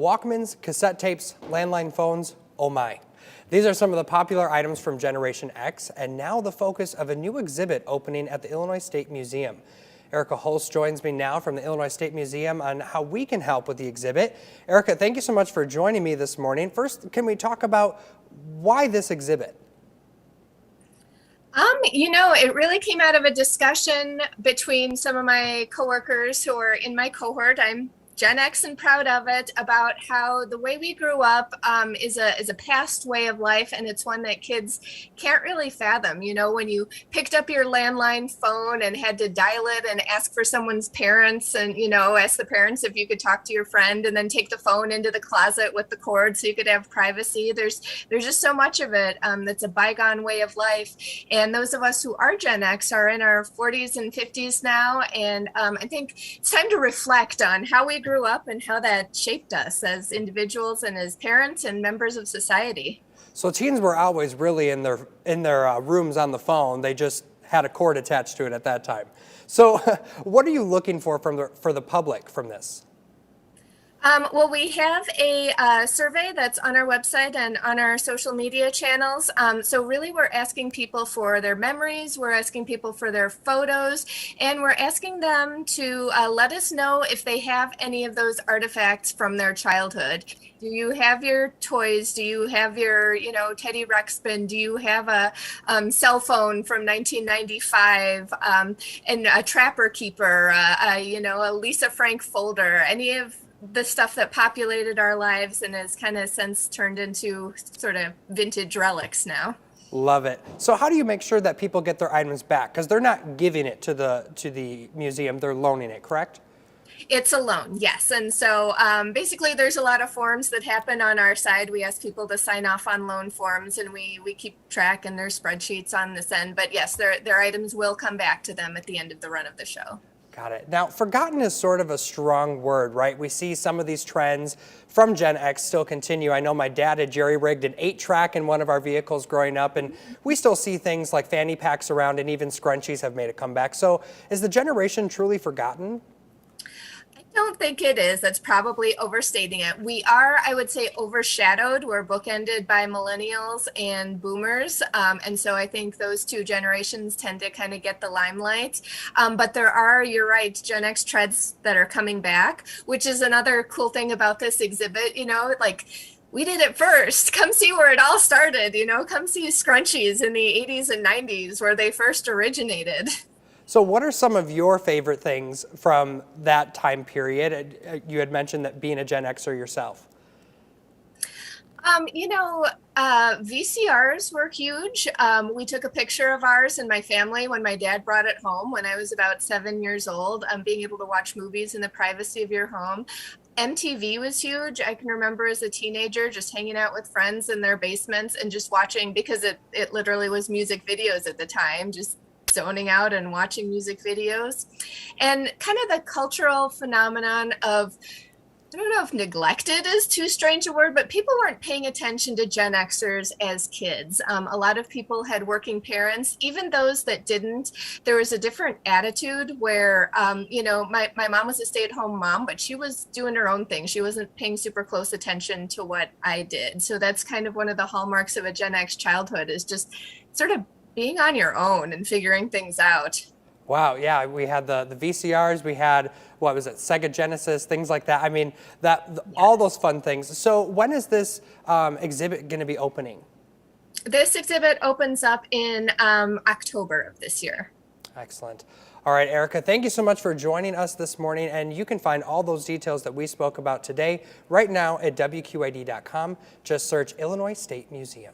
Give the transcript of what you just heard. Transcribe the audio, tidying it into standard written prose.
Walkmans, cassette tapes, landline phones, oh my. These are some of the popular items from Generation X, and now the focus of a new exhibit opening at the Illinois State Museum. Erika Holst joins me now from the Illinois State Museum on how we can help with the exhibit. Erika, thank you so much for joining me this morning. First, can we talk about why this exhibit? It really came out of a discussion between some of my coworkers who are in my cohort. I'm Gen X and proud of it, about how the way we grew up is a past way of life, and it's one that kids can't really fathom. You know, when you picked up your landline phone and had to dial it and ask for someone's parents, and ask the parents if you could talk to your friend, and then take the phone into the closet with the cord so you could have privacy. There's just so much of it that's a bygone way of life. And those of us who are Gen X are in our 40s and 50s now, and I think it's time to reflect on how we grew up and how that shaped us as individuals and as parents and members of society. So teens were always really in their rooms on the phone. They just had a cord attached to it at that time. So what are you looking for for the public from this? Well, we have a survey that's on our website and on our social media channels. So really, we're asking people for their memories, we're asking people for their photos, and we're asking them to let us know if they have any of those artifacts from their childhood. Do you have your toys? Do you have your, Teddy Ruxpin? Do you have a cell phone from 1995 and a Trapper Keeper, a Lisa Frank folder, any of the stuff that populated our lives and has kind of since turned into sort of vintage relics now. Love it. So how do you make sure that people get their items back? Because they're not giving it to the museum, they're loaning it, correct? It's a loan, yes. And so basically there's a lot of forms that happen on our side. We ask people to sign off on loan forms, and we keep track, and there's spreadsheets on this end. But yes, their items will come back to them at the end of the run of the show. Got it. Now, forgotten is sort of a strong word, right? We see some of these trends from Gen X still continue. I know my dad had jerry-rigged an 8-track in one of our vehicles growing up, and we still see things like fanny packs around, and even scrunchies have made a comeback. So is the generation truly forgotten? I don't think it is. That's probably overstating it. We are, I would say, overshadowed. We're bookended by millennials and boomers. And so I think those two generations tend to kind of get the limelight. But there are, you're right, Gen X trends that are coming back, which is another cool thing about this exhibit. We did it first. Come see where it all started. Come see scrunchies in the 80s and 90s where they first originated. So what are some of your favorite things from that time period? You had mentioned that being a Gen Xer yourself. VCRs were huge. We took a picture of ours and my family when my dad brought it home when I was about 7 years old, being able to watch movies in the privacy of your home. MTV was huge. I can remember as a teenager just hanging out with friends in their basements and just watching, because it literally was music videos at the time, just zoning out and watching music videos. And kind of the cultural phenomenon of, I don't know if neglected is too strange a word, but people weren't paying attention to Gen Xers as kids. A lot of people had working parents. Even those that didn't, there was a different attitude where, my mom was a stay-at-home mom, but she was doing her own thing. She wasn't paying super close attention to what I did. So that's kind of one of the hallmarks of a Gen X childhood, is just sort of being on your own and figuring things out. Wow, yeah, we had the VCRs, we had, what was it, Sega Genesis, things like that. I mean, all those fun things. So when is this exhibit going to be opening? This exhibit opens up in October of this year. Excellent. All right, Erika, thank you so much for joining us this morning, and you can find all those details that we spoke about today right now at WQID.com. Just search Illinois State Museum.